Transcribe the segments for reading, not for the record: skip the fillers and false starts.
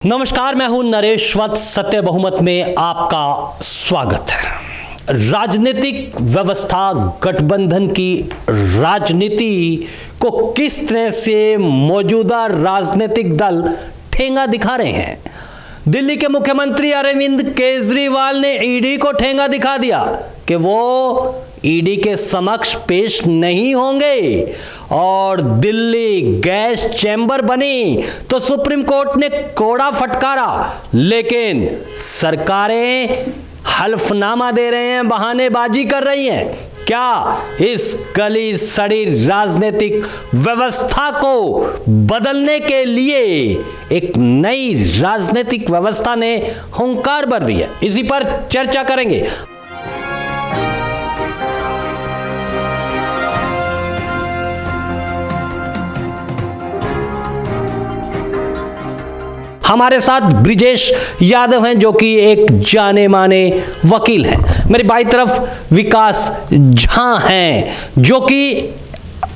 नमस्कार, मैं हूं नरेश वत्स। सत्य बहुमत में आपका स्वागत है। राजनीतिक व्यवस्था, गठबंधन की राजनीति को किस तरह से मौजूदा राजनीतिक दल ठेंगा दिखा रहे हैं। दिल्ली के मुख्यमंत्री अरविंद केजरीवाल ने ईडी को ठेंगा दिखा दिया कि वो ईडी के समक्ष पेश नहीं होंगे और दिल्ली गैस चैम्बर बनी तो सुप्रीम कोर्ट ने कोड़ा फटकारा, लेकिन सरकारें हल्फनामा दे रहे हैं, बहानेबाजी कर रही हैं। क्या इस गली सड़ी राजनीतिक व्यवस्था को बदलने के लिए एक नई राजनीतिक व्यवस्था ने हुंकार भर दी है? इसी पर चर्चा करेंगे। हमारे साथ ब्रिजेश यादव हैं, जो कि एक जाने माने वकील हैं। मेरी बाई तरफ विकास झा हैं, जो कि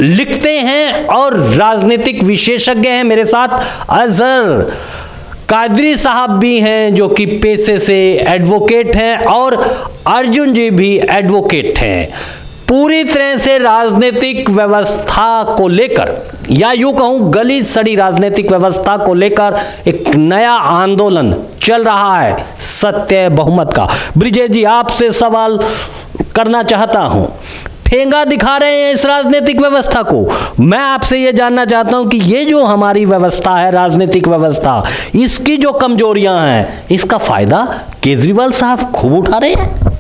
लिखते हैं और राजनीतिक विशेषज्ञ हैं। मेरे साथ अजहर कादरी साहब भी हैं, जो कि पेशे से एडवोकेट हैं, और अर्जुन जी भी एडवोकेट हैं। पूरी तरह से राजनीतिक व्यवस्था को लेकर, या यूं कहूं गली सड़ी राजनीतिक व्यवस्था को लेकर एक नया आंदोलन चल रहा है सत्य बहुमत का। ब्रिजेश जी, आपसे सवाल करना चाहता हूं। ठेंगा दिखा रहे हैं इस राजनीतिक व्यवस्था को। मैं आपसे यह जानना चाहता हूं कि ये जो हमारी व्यवस्था है, राजनीतिक व्यवस्था, इसकी जो कमजोरियां हैं, इसका फायदा केजरीवाल साहब खूब उठा रहे हैं।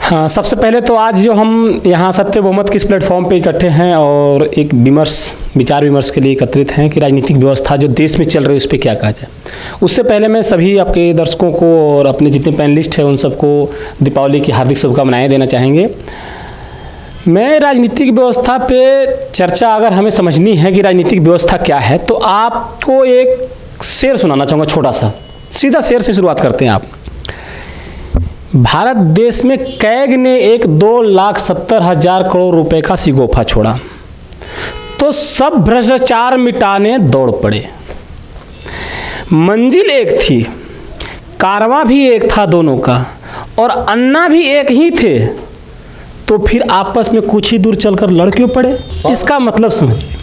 हाँ, सबसे पहले तो आज जो हम यहाँ सत्य बहुमत के इस प्लेटफॉर्म पे इकट्ठे हैं और एक विचार विमर्श के लिए एकत्रित हैं कि राजनीतिक व्यवस्था जो देश में चल रही है उस पर क्या कहा जाए। उससे पहले मैं सभी आपके दर्शकों को और अपने जितने पैनलिस्ट हैं उन सबको दीपावली की हार्दिक शुभकामनाएं देना चाहेंगे। मैं राजनीतिक व्यवस्था पे चर्चा अगर हमें समझनी है कि राजनीतिक व्यवस्था क्या है, तो आपको एक शेर सुनाना चाहूँगा, छोटा सा सीधा शेर से शुरुआत करते हैं। आप भारत देश में कैग ने एक 2,70,000 करोड़ रुपए का सिगोफा छोड़ा तो सब भ्रष्टाचार मिटाने दौड़ पड़े। मंजिल एक थी, कारवां भी एक था दोनों का, और अन्ना भी एक ही थे, तो फिर आपस में कुछ ही दूर चलकर लड़ क्यों पड़े। इसका मतलब समझिए।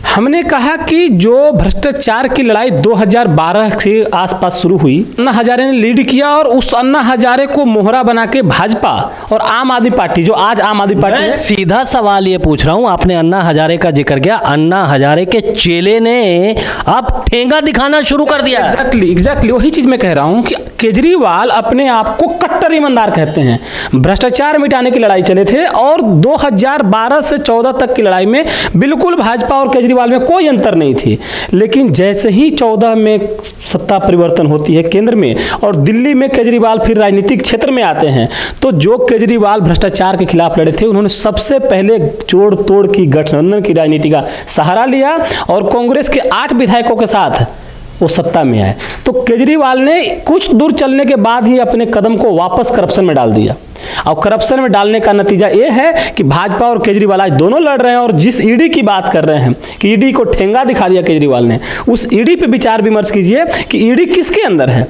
हमने कहा कि जो भ्रष्टाचार की लड़ाई 2012 के आसपास शुरू हुई, अन्ना हजारे ने लीड किया, और उस अन्ना हजारे को मोहरा बना के भाजपा और आम आदमी पार्टी, जो आज आम आदमी पार्टी है। सीधा सवाल ये पूछ रहा हूं, आपने अन्ना हजारे का जिक्र किया, अन्ना हजारे के चेले ने अब ठेंगा दिखाना शुरू कर दिया। एग्जैक्टली वही चीज मैं कह रहा हूं कि केजरीवाल अपने आप को कट्टर ईमानदार कहते हैं। भ्रष्टाचार मिटाने की लड़ाई चले थे और 2012 से 14 तक की लड़ाई में बिल्कुल भाजपा और केजरीवाल में कोई अंतर नहीं थी। लेकिन जैसे ही 14 में सत्ता परिवर्तन होती है केंद्र में, और दिल्ली में केजरीवाल फिर राजनीतिक क्षेत्र में आते हैं, तो जो केजरीवाल भ्रष्टाचार के खिलाफ लड़े थे, उन्होंने सबसे पहले जोड़ तोड़ की गठबंधन की राजनीति का सहारा लिया और कांग्रेस के 8 विधायकों के साथ वो सत्ता में आए। तो केजरीवाल ने कुछ दूर चलने के बाद ही अपने कदम को वापस करप्शन में डाल दिया, और करप्शन में डालने का नतीजा ये है कि भाजपा और केजरीवाल आज दोनों लड़ रहे हैं। और जिस ईडी की बात कर रहे हैं कि ईडी को ठेंगा दिखा दिया केजरीवाल ने, उस ईडी पे विचार विमर्श कीजिए कि ईडी किसके अंदर है।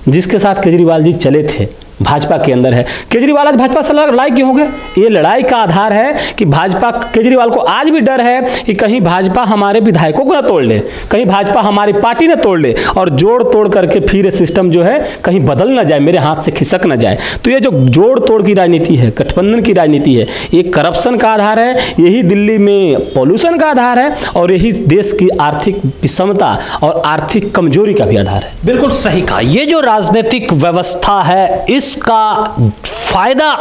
जिसके साथ केजरीवाल जी चले थे भाजपा के अंदर है। केजरीवाल आज भाजपा से लड़ाई क्यों हो गए? ये लड़ाई का आधार है कि भाजपा, केजरीवाल को आज भी डर है कि कहीं भाजपा हमारे विधायकों को ना तोड़ ले, कहीं भाजपा हमारी पार्टी ने तोड़ ले, और जोड़ तोड़ करके फिर सिस्टम जो है कहीं बदल ना जाए, मेरे हाथ से खिसक ना जाए। तो ये जो जोड़ तोड़ की राजनीति है, गठबंधन की राजनीति है, ये करप्शन का आधार है, यही दिल्ली में पॉल्यूशन का आधार है, और यही देश की आर्थिक विषमता और आर्थिक कमजोरी का भी आधार है। बिल्कुल सही कहा। ये जो राजनीतिक व्यवस्था है, इसका फायदा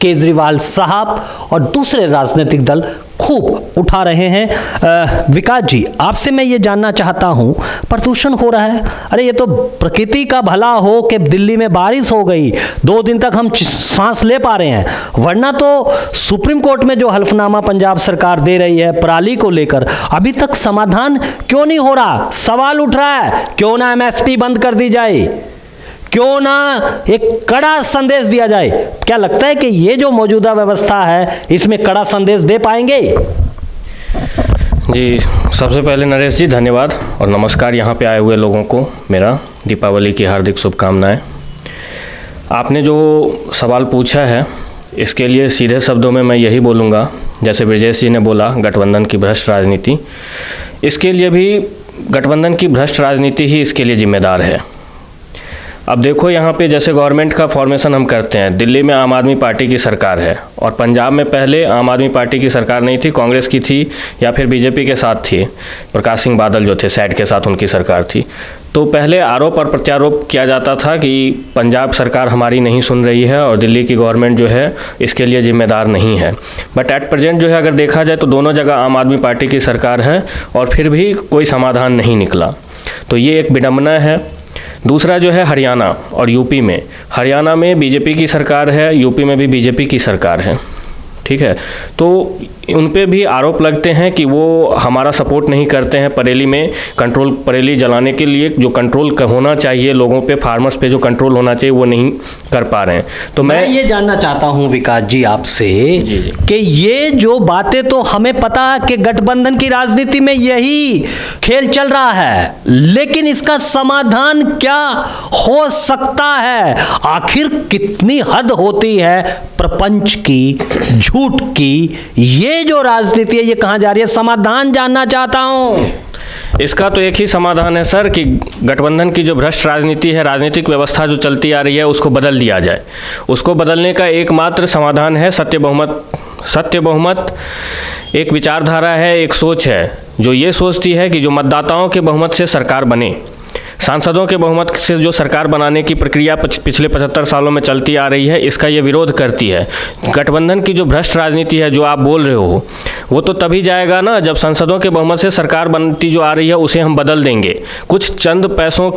केजरीवाल साहब और दूसरे राजनीतिक दल खूब उठा रहे हैं। विकास जी, आपसे मैं ये जानना चाहता हूं, प्रदूषण हो रहा है। अरे ये तो प्रकृति का भला हो कि दिल्ली में बारिश हो गई, 2 दिन तक हम सांस ले पा रहे हैं, वरना तो सुप्रीम कोर्ट में जो हल्फनामा पंजाब सरकार दे रही है पराली को लेकर, अभी तक समाधान क्यों नहीं हो रहा? सवाल उठ रहा है, क्यों ना एमएसपी बंद कर दी जाए, क्यों ना एक कड़ा संदेश दिया जाए। क्या लगता है कि ये जो मौजूदा व्यवस्था है इसमें कड़ा संदेश दे पाएंगे? जी, सबसे पहले नरेश जी धन्यवाद और नमस्कार। यहाँ पे आए हुए लोगों को मेरा दीपावली की हार्दिक शुभकामनाएं। आपने जो सवाल पूछा है इसके लिए सीधे शब्दों में मैं यही बोलूँगा, जैसे ब्रिजेश जी ने बोला गठबंधन की भ्रष्ट राजनीति, इसके लिए भी गठबंधन की भ्रष्ट राजनीति ही इसके लिए जिम्मेदार है। अब देखो यहाँ पे जैसे गवर्नमेंट का फॉर्मेशन हम करते हैं, दिल्ली में आम आदमी पार्टी की सरकार है और पंजाब में पहले आम आदमी पार्टी की सरकार नहीं थी, कांग्रेस की थी या फिर बीजेपी के साथ थी, प्रकाश सिंह बादल जो थे सैड के साथ उनकी सरकार थी। तो पहले आरोप और प्रत्यारोप किया जाता था कि पंजाब सरकार हमारी नहीं सुन रही है और दिल्ली की गवर्नमेंट जो है इसके लिए जिम्मेदार नहीं है। बट एट प्रेजेंट जो है अगर देखा जाए तो दोनों जगह आम आदमी पार्टी की सरकार है और फिर भी कोई समाधान नहीं निकला, तो ये एक विडंबना है। दूसरा जो है हरियाणा और यूपी में, हरियाणा में बीजेपी की सरकार है, यूपी में भी बीजेपी की सरकार है, ठीक है। तो उन पे भी आरोप लगते हैं कि वो हमारा सपोर्ट नहीं करते हैं परेली में कंट्रोल, परेली जलाने के लिए जो कंट्रोल होना चाहिए लोगों पे, फार्मर्स पे जो कंट्रोल होना चाहिए वो नहीं कर पा रहे हैं। तो मैं ये जानना चाहता हूं विकास जी आपसे कि ये जो बातें तो हमें पता है कि गठबंधन की राजनीति में यही खेल चल रहा है, लेकिन इसका समाधान क्या हो सकता है? आखिर कितनी हद होती है प्रपंच की, झूठ की? ये जो राजनीति है ये कहां जा रही है? समाधान जानना चाहता हूं। इसका तो एक ही समाधान है सर कि गठबंधन की जो भ्रष्ट राजनीति है, राजनीतिक व्यवस्था जो चलती आ रही है उसको बदल दिया जाए। उसको बदलने का एकमात्र समाधान है सत्य बहुमत। सत्य बहुमत एक विचारधारा है, एक सोच है जो ये सोचती है कि जो मतदाताओं के बहुमत से सरकार बने, सांसदों के बहुमत से जो सरकार बनाने की प्रक्रिया पिछले 75 सालों में चलती आ रही है, इसका ये विरोध करती है। गठबंधन की जो भ्रष्ट राजनीति है जो आप बोल रहे हो वो तो तभी जाएगा ना जब संसदों के बहुमत से सरकार बनती जो आ रही है उसे हम बदल देंगे। कुछ चंद पैसों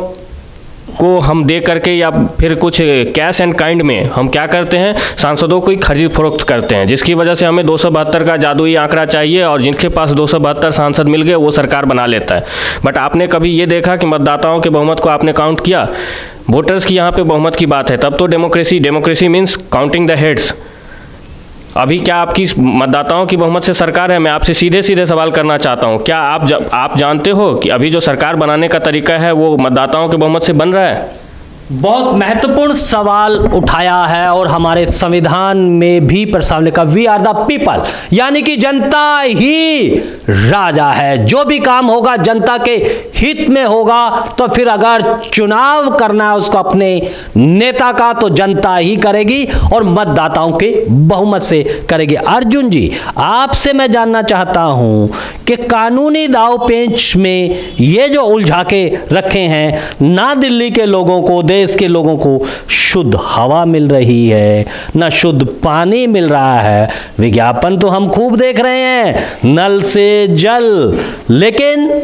को हम दे करके या फिर कुछ कैश एंड काइंड में हम क्या करते हैं, सांसदों को खरीद फरोख्त करते हैं, जिसकी वजह से हमें 272 का जादुई आंकड़ा चाहिए और जिनके पास 272 सांसद मिल गए वो सरकार बना लेता है। बट आपने कभी ये देखा कि मतदाताओं के बहुमत को आपने काउंट किया? वोटर्स की यहाँ पे बहुमत की बात है, तब तो democracy means counting the heads. अभी क्या आपकी मतदाताओं की बहुमत से सरकार है? मैं आपसे सीधे सीधे सवाल करना चाहता हूं, क्या आप जानते हो कि अभी जो सरकार बनाने का तरीका है वो मतदाताओं के बहुमत से बन रहा है? बहुत महत्वपूर्ण सवाल उठाया है और हमारे संविधान में भी प्रस्तावना का वी आर द पीपल, यानी कि जनता ही राजा है। जो भी काम होगा जनता के हित में होगा, तो फिर अगर चुनाव करना है उसको अपने नेता का तो जनता ही करेगी और मतदाताओं के बहुमत से करेगी। अर्जुन जी, आपसे मैं जानना चाहता हूं कि कानूनी दांवपेच में ये जो उलझा के रखे हैं, ना दिल्ली के लोगों को, देश के लोगों को शुद्ध हवा मिल रही है, ना शुद्ध पानी मिल रहा है। विज्ञापन तो हम खूब देख रहे हैं, नल से जल, लेकिन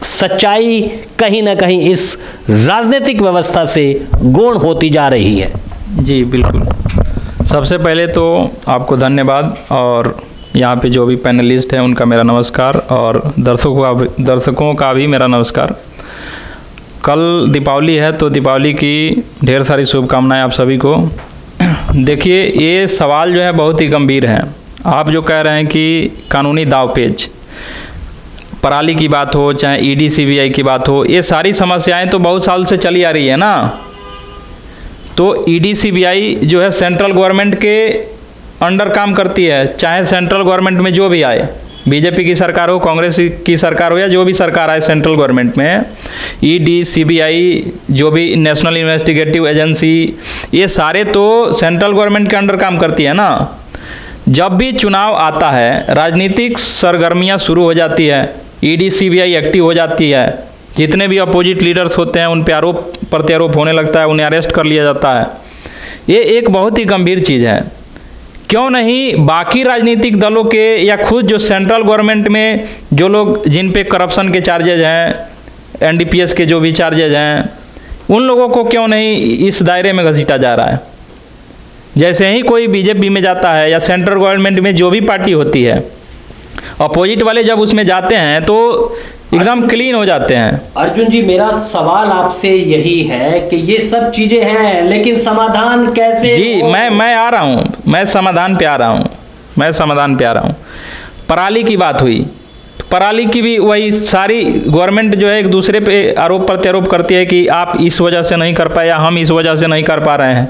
सच्चाई कहीं ना कहीं इस राजनीतिक व्यवस्था से गौण होती जा रही है। जी बिल्कुल। सबसे पहले तो आपको धन्यवाद और यहाँ पे जो भी पैनलिस्ट हैं उनका मेरा नमस्कार और दर्शकों का भी मेरा नमस्कार। कल दीपावली है तो दीपावली की ढेर सारी शुभकामनाएं आप सभी को। देखिए, ये सवाल जो है बहुत ही गंभीर है। आप जो कह रहे हैं कि कानूनी दांवपेच, पराली की बात हो चाहे ईडी सीबीआई की बात हो, ये सारी समस्याएं तो बहुत साल से चली आ रही है ना। तो ईडी सीबीआई जो है सेंट्रल गवर्नमेंट के अंडर काम करती है, चाहे सेंट्रल गवर्नमेंट में जो भी आए, बीजेपी की सरकार हो, कांग्रेस की सरकार हो या जो भी सरकार आए सेंट्रल गवर्नमेंट में, ईडी सीबीआई जो भी नेशनल इन्वेस्टिगेटिव एजेंसी, ये सारे तो सेंट्रल गवर्नमेंट के अंडर काम करती है ना। जब भी चुनाव आता है, राजनीतिक सरगर्मियां शुरू हो जाती है, ईडी सीबीआई एक्टिव हो जाती है, जितने भी अपोजिट लीडर्स होते हैं उन पे आरोप प्रत्यारोप होने लगता है, उन्हें अरेस्ट कर लिया जाता है। ये एक बहुत ही गंभीर चीज़ है। क्यों नहीं बाकी राजनीतिक दलों के या खुद जो सेंट्रल गवर्नमेंट में जो लोग जिन पे करप्शन के चार्जेज हैं, एनडीपीएस के जो भी चार्जेज हैं, उन लोगों को क्यों नहीं इस दायरे में घसीटा जा रहा है? जैसे ही कोई बीजेपी में जाता है या सेंट्रल गवर्नमेंट में जो भी पार्टी होती है, अपोजिट वाले जब उसमें जाते हैं तो एकदम क्लीन हो जाते हैं। अर्जुन जी, मेरा सवाल आपसे यही है कि ये सब चीजें हैं, लेकिन समाधान कैसे? जी मैं आ रहा हूँ, मैं समाधान पे आ रहा हूँ। पराली की बात हुई, पराली की भी वही सारी गवर्नमेंट जो है एक दूसरे पे आरोप प्रत्यारोप करती है कि आप इस वजह से नहीं कर पाए या हम इस वजह से नहीं कर पा रहे हैं।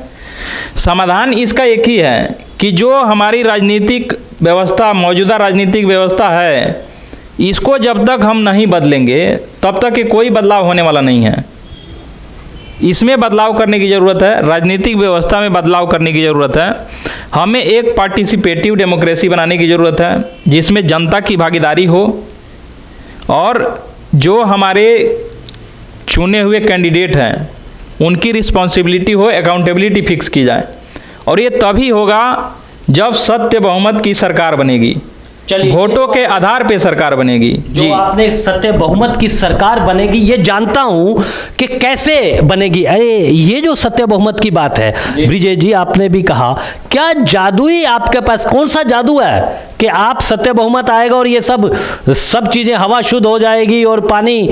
समाधान इसका एक ही है कि जो हमारी राजनीतिक व्यवस्था, मौजूदा राजनीतिक व्यवस्था है, इसको जब तक हम नहीं बदलेंगे तब तक कि कोई बदलाव होने वाला नहीं है। इसमें बदलाव करने की ज़रूरत है, राजनीतिक व्यवस्था में बदलाव करने की ज़रूरत है। हमें एक पार्टिसिपेटिव डेमोक्रेसी बनाने की ज़रूरत है जिसमें जनता की भागीदारी हो और जो हमारे चुने हुए कैंडिडेट हैं उनकी रिस्पॉन्सिबिलिटी हो, अकाउंटेबिलिटी फिक्स की जाए। और ये तभी होगा जब सत्य बहुमत की सरकार बनेगी, वोटों के आधार पे सरकार बनेगी। जो आपने सत्य बहुमत की सरकार बनेगी, ये जानता हूं कि कैसे बनेगी। अरे ये जो सत्य बहुमत की बात है ब्रिजेश जी, आपने भी कहा, क्या जादू ही आपके पास, कौन सा जादू है कि आप सत्य बहुमत आएगा और ये सब चीजें, हवा शुद्ध हो जाएगी और पानी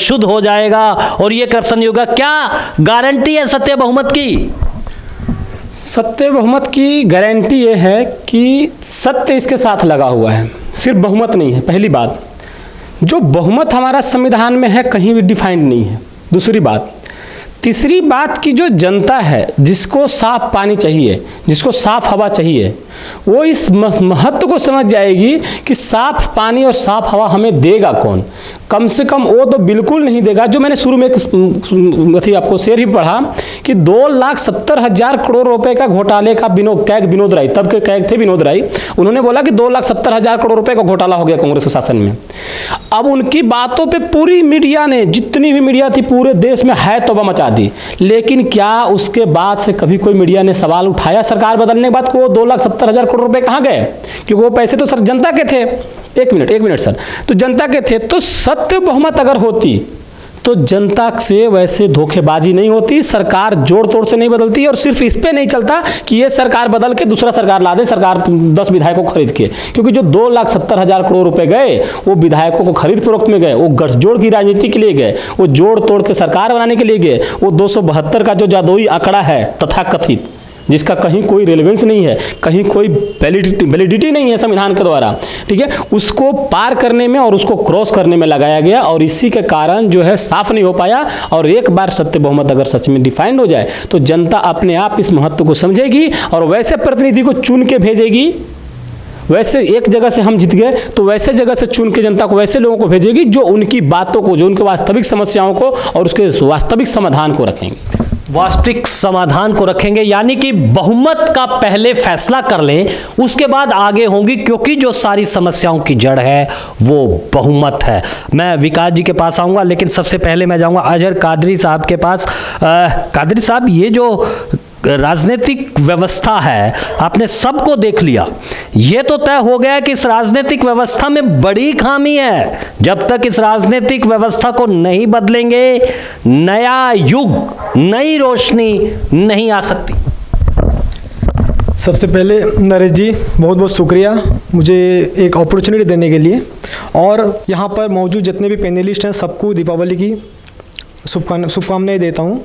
शुद्ध हो जाएगा और ये करप्शन नहीं होगा? क्या गारंटी है सत्य बहुमत की? सत्य बहुमत की गारंटी ये है कि सत्य इसके साथ लगा हुआ है, सिर्फ बहुमत नहीं है। पहली बात, जो बहुमत हमारा संविधान में है कहीं भी डिफाइंड नहीं है। दूसरी बात, तीसरी बात कि जो जनता है जिसको साफ पानी चाहिए, जिसको साफ हवा चाहिए, वो इस महत्व को समझ जाएगी कि साफ पानी और साफ हवा हमें देगा कौन। कम से कम वो तो बिल्कुल नहीं देगा। जो मैंने शुरू में एक आपको शेर ही पढ़ा कि 2,70,000 करोड़ रुपए का घोटाले का विनोद राय, तब के कैग थे विनोद राय, उन्होंने बोला कि 2,70,000 करोड़ रुपए का घोटाला हो गया कांग्रेस के शासन में। अब उनकी बातों पे पूरी मीडिया ने, जितनी भी मीडिया थी पूरे देश में है तौबा मचा दी। लेकिन क्या उसके बाद से कभी कोई मीडिया ने सवाल उठाया सरकार बदलने के बाद को 2,70,000 करोड़ रुपए कहाँ गए? क्योंकि वो पैसे तो सर जनता के थे। एक मिनट सर, तो जनता के थे। तो सत्य बहुमत अगर होती तो जनता से वैसे धोखेबाजी नहीं होती, सरकार जोड़ तोड़ से नहीं बदलती। और सिर्फ इस पे नहीं चलता कि ये सरकार बदल के दूसरा सरकार ला दे, सरकार 10 विधायकों को खरीद के, क्योंकि जो 2,70,000 करोड़ रुपए गए वो विधायकों को खरीद फरोख्त में गए, वो गठजोड़ की राजनीति के लिए गए, वो जोड़ तोड़ के सरकार बनाने के लिए गए। वो 272 का जो जादुई आंकड़ा है तथाकथित, जिसका कहीं कोई रेलेवेंस नहीं है, कहीं कोई वैलिडिटी नहीं है संविधान के द्वारा, ठीक है, उसको पार करने में और उसको क्रॉस करने में लगाया गया। और इसी के कारण जो है साफ नहीं हो पाया। और एक बार सत्य बहुमत अगर सच में डिफाइंड हो जाए तो जनता अपने आप इस महत्व को समझेगी और वैसे प्रतिनिधि को चुन के भेजेगी। वैसे एक जगह से हम जीत गए तो वैसे जगह से चुन के जनता को वैसे लोगों को भेजेगी जो उनकी बातों को, जो उनके वास्तविक समस्याओं को और उसके वास्तविक समाधान को रखेंगे, वास्तविक समाधान को रखेंगे। यानी कि बहुमत का पहले फैसला कर लें, उसके बाद आगे होंगी, क्योंकि जो सारी समस्याओं की जड़ है वो बहुमत है। मैं विकास जी के पास आऊंगा, लेकिन सबसे पहले मैं जाऊंगा अजहर कादरी साहब के पास। कादरी साहब, ये जो राजनीतिक व्यवस्था है, आपने सबको देख लिया, ये तो तय हो गया कि इस राजनीतिक व्यवस्था में बड़ी खामी है। जब तक इस राजनीतिक व्यवस्था को नहीं बदलेंगे, नया युग, नई रोशनी नहीं आ सकती। सबसे पहले नरेश जी बहुत बहुत शुक्रिया मुझे एक अपॉर्चुनिटी देने के लिए, और यहाँ पर मौजूद जितने भी पैनलिस्ट हैं सबको दीपावली की शुभकामनाएं देता हूँ।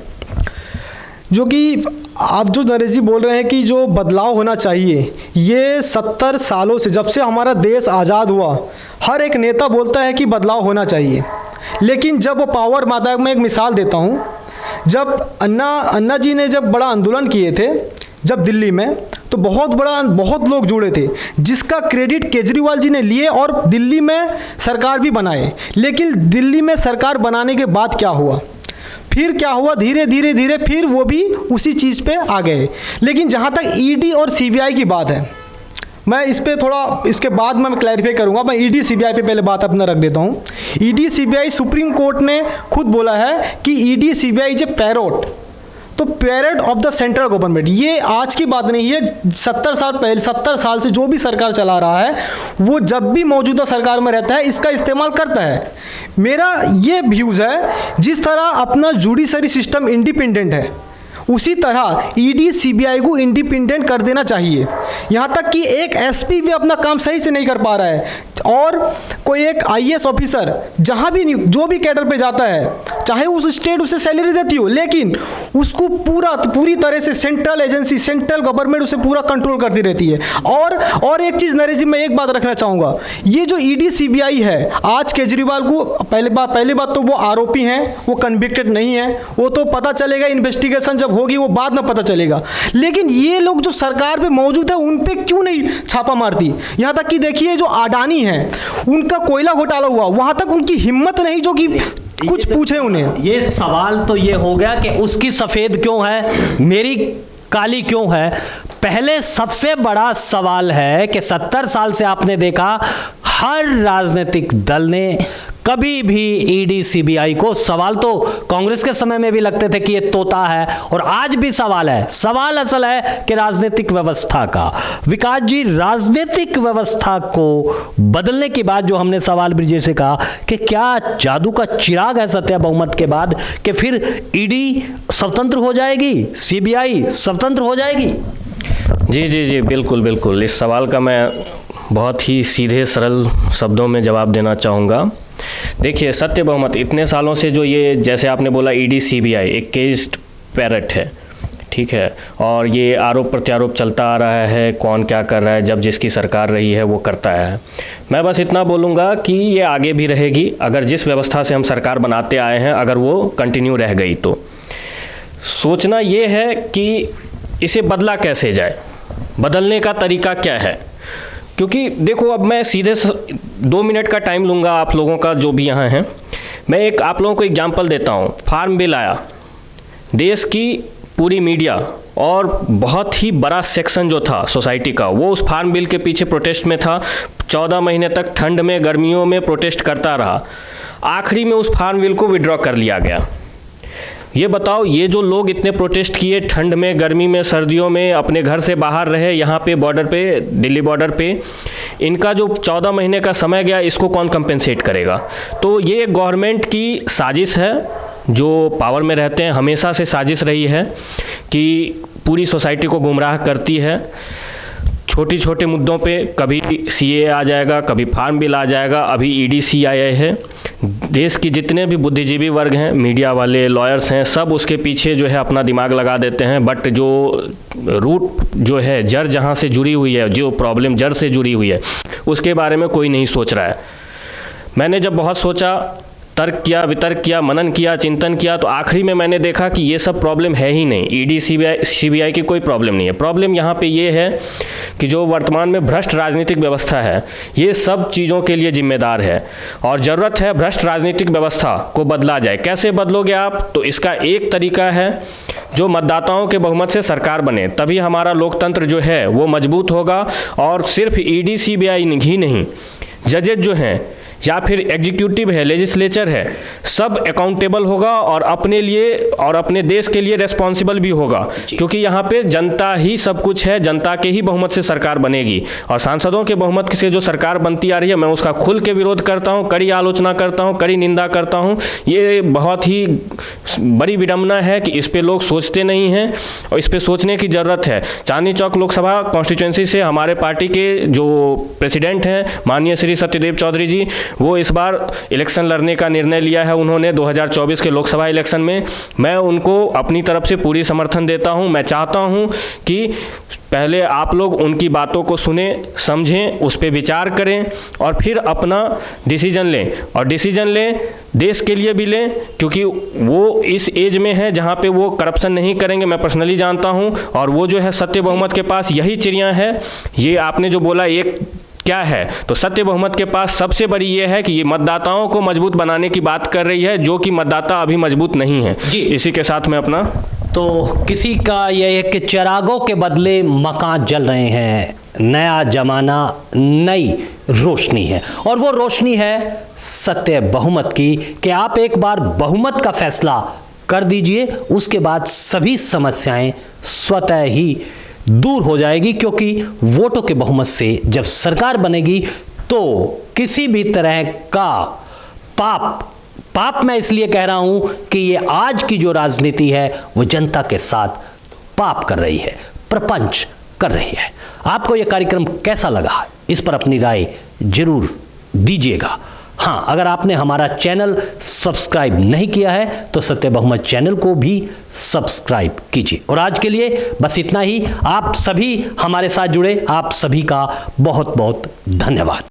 जो कि आप जो नरेश जी बोल रहे हैं कि जो बदलाव होना चाहिए, ये 70 सालों से, जब से हमारा देश आज़ाद हुआ, हर एक नेता बोलता है कि बदलाव होना चाहिए। लेकिन जब वो पावर माता, मैं एक मिसाल देता हूँ, जब अन्ना जी ने जब बड़ा आंदोलन किए थे जब दिल्ली में, तो बहुत लोग जुड़े थे, जिसका क्रेडिट केजरीवाल जी ने लिए और दिल्ली में सरकार भी बनाए। लेकिन दिल्ली में सरकार बनाने के बाद क्या हुआ, फिर क्या हुआ, धीरे धीरे फिर वो भी उसी चीज़ पे आ गए। लेकिन जहाँ तक ईडी और सीबीआई की बात है, मैं इस पे थोड़ा, इसके बाद मैं क्लैरिफाई करूँगा। मैं ईडी सीबीआई पे पहले बात अपना रख देता हूँ। ईडी सीबीआई, सुप्रीम कोर्ट ने खुद बोला है कि ईडी सीबीआई जो पैरोट, तो parade of the central government, ये आज की बात नहीं है। 70 साल पहले, 70 साल से जो भी सरकार चला रहा है, वो जब भी मौजूदा सरकार में रहता है इसका इस्तेमाल करता है। मेरा ये व्यूज़ है, जिस तरह अपना जुडिशरी सिस्टम इंडिपेंडेंट है, उसी तरह ईडी सीबीआई को इंडिपेंडेंट कर देना चाहिए। यहाँ तक कि एक एसपी भी अपना काम सही से नहीं कर पा रहा है, और कोई एक आईएएस ऑफिसर जहाँ भी जो भी कैडर पे जाता है, चाहे उस स्टेट उसे सैलरी देती हो, लेकिन उसको पूरी तरह से सेंट्रल एजेंसी, सेंट्रल गवर्नमेंट उसे पूरा कंट्रोल करती रहती है। और एक चीज़ नरेश जी, मैं एक बात रखना चाहूँगा, ये जो ईडी सीबीआई है, आज केजरीवाल को पहली बात तो वो आरोपी हैं, वो कन्विक्टेड नहीं है, वो तो पता चलेगा इन्वेस्टिगेशन जब होगी, वो बाद में पता चलेगा। लेकिन ये लोग जो सरकार पे मौजूद है, उन पे क्यों नहीं छापा मारती? यहाँ तक कि देखिए जो अडानी है, उनका कोयला घोटाला हुआ, वहां तक उनकी हिम्मत नहीं जो कि कुछ पूछे उन्हें। ये सवाल तो ये हो गया कि उसकी सफेद क्यों है, मेरी काली क्यों है। पहले सबसे बड़ा सवाल है कि 70 साल से आपने देखा हर राजनीतिक दल ने कभी भी ईडी सीबीआई को, सवाल तो कांग्रेस के समय में भी लगते थे कि ये तोता है, और आज भी सवाल है। सवाल असल है कि राजनीतिक व्यवस्था का। विकास जी, राजनीतिक व्यवस्था को बदलने के बाद जो हमने सवाल ब्रिजेश से कहा कि क्या जादू का चिराग है सत्ता बहुमत के बाद कि फिर ईडी स्वतंत्र हो जाएगी, सीबीआई स्वतंत्र हो जाएगी? जी जी जी, बिल्कुल बिल्कुल। इस सवाल का मैं बहुत ही सीधे सरल शब्दों में जवाब देना चाहूँगा। देखिए, सत्य बहुमत इतने सालों से जो ये, जैसे आपने बोला, ईडी सीबीआई एक केज्ड पैरट है, ठीक है, और ये आरोप प्रत्यारोप चलता आ रहा है, कौन क्या कर रहा है, जब जिसकी सरकार रही है वो करता है। मैं बस इतना बोलूँगा कि ये आगे भी रहेगी, अगर जिस व्यवस्था से हम सरकार बनाते आए हैं अगर वो कंटिन्यू रह गई तो। सोचना ये है कि इसे बदला कैसे जाए, बदलने का तरीका क्या है। क्योंकि देखो, अब मैं सीधे 2 मिनट का टाइम लूँगा आप लोगों का जो भी यहाँ हैं। मैं आप लोगों को एग्जांपल देता हूँ। फार्म बिल आया, देश की पूरी मीडिया और बहुत ही बड़ा सेक्शन जो था सोसाइटी का, वो उस फार्म बिल के पीछे प्रोटेस्ट में था। 14 महीने तक ठंड में, गर्मियों में प्रोटेस्ट करता रहा। आखिरी में उस फार्म बिल को विड्रॉ कर लिया गया। ये बताओ, ये जो लोग इतने प्रोटेस्ट किए, ठंड में, गर्मी में, सर्दियों में, अपने घर से बाहर रहे, यहाँ पे बॉर्डर पे, दिल्ली बॉर्डर पे, इनका जो 14 महीने का समय गया, इसको कौन कंपेंसेट करेगा? तो ये गवर्नमेंट की साजिश है, जो पावर में रहते हैं हमेशा से साजिश रही है कि पूरी सोसाइटी को गुमराह करती है। छोटे छोटे मुद्दों पे कभी सीए आ जाएगा, कभी फार्म बिल आ जाएगा, अभी ईडी सीआईआई है। देश की जितने भी बुद्धिजीवी वर्ग हैं, मीडिया वाले, लॉयर्स हैं, सब उसके पीछे जो है अपना दिमाग लगा देते हैं। बट जो रूट जो है, जड़ जहाँ से जुड़ी हुई है, जो प्रॉब्लम जड़ से जुड़ी हुई है, उसके बारे में कोई नहीं सोच रहा है। मैंने जब बहुत सोचा, तर्क किया, वितर्क किया, मनन किया, चिंतन किया, तो आखिरी में मैंने देखा कि ये सब प्रॉब्लम है ही नहीं। ईडी सीबीआई की कोई प्रॉब्लम नहीं है। प्रॉब्लम यहाँ पे ये है कि जो वर्तमान में भ्रष्ट राजनीतिक व्यवस्था है, ये सब चीज़ों के लिए जिम्मेदार है, और ज़रूरत है भ्रष्ट राजनीतिक व्यवस्था को बदला जाए। कैसे बदलोगे आप? तो इसका एक तरीका है, जो मतदाताओं के बहुमत से सरकार बने, तभी हमारा लोकतंत्र जो है वो मजबूत होगा। और सिर्फ ईडी सीबीआई ही नहीं, जजेज जो हैं या फिर एग्जीक्यूटिव है, लेजिस्लेचर है, सब अकाउंटेबल होगा और अपने लिए और अपने देश के लिए रेस्पॉन्सिबल भी होगा। क्योंकि यहाँ पे जनता ही सब कुछ है, जनता के ही बहुमत से सरकार बनेगी। और सांसदों के बहुमत से जो सरकार बनती आ रही है, मैं उसका खुल के विरोध करता हूँ, कड़ी आलोचना करता हूँ, कड़ी निंदा करता हूँ। ये बहुत ही बड़ी विडम्बना है कि इस पर लोग सोचते नहीं हैं, और इस पर सोचने की ज़रूरत है। चांदनी चौक लोकसभा कॉन्स्टिट्यूंसी से हमारे पार्टी के जो प्रेसिडेंट हैं, माननीय श्री सत्यदेव चौधरी जी, वो इस बार इलेक्शन लड़ने का निर्णय लिया है उन्होंने 2024 के लोकसभा इलेक्शन में। मैं उनको अपनी तरफ से पूरी समर्थन देता हूं। मैं चाहता हूं कि पहले आप लोग उनकी बातों को सुने, समझें, उस पर विचार करें और फिर अपना डिसीजन लें। और डिसीजन लें, देश के लिए भी लें, क्योंकि वो इस एज में है जहाँ पे वो करप्शन नहीं करेंगे, मैं पर्सनली जानता हूँ। और वो जो है सत्य बहुमत के पास यही चिड़िया है। ये आपने जो बोला एक क्या है, तो सत्य बहुमत के पास सबसे बड़ी ये है कि ये मतदाताओं को मजबूत बनाने की बात कर रही है, जो कि मतदाता अभी मजबूत नहीं है। इसी के साथ मैं अपना, तो किसी का यह है कि चिरागों के बदले मकान जल रहे हैं। नया जमाना, नई रोशनी है, और वो रोशनी है सत्य बहुमत की कि आप एक बार बहुमत का फैसला कर दीजिए, उसके बाद सभी समस्याएं स्वतः ही दूर हो जाएगी। क्योंकि वोटों के बहुमत से जब सरकार बनेगी तो किसी भी तरह का पाप मैं इसलिए कह रहा हूं कि ये आज की जो राजनीति है वो जनता के साथ पाप कर रही है, प्रपंच कर रही है। आपको यह कार्यक्रम कैसा लगा, इस पर अपनी राय जरूर दीजिएगा। हाँ, अगर आपने हमारा चैनल सब्सक्राइब नहीं किया है तो सत्य बहुमत चैनल को भी सब्सक्राइब कीजिए। और आज के लिए बस इतना ही। आप सभी हमारे साथ जुड़े, आप सभी का बहुत बहुत धन्यवाद।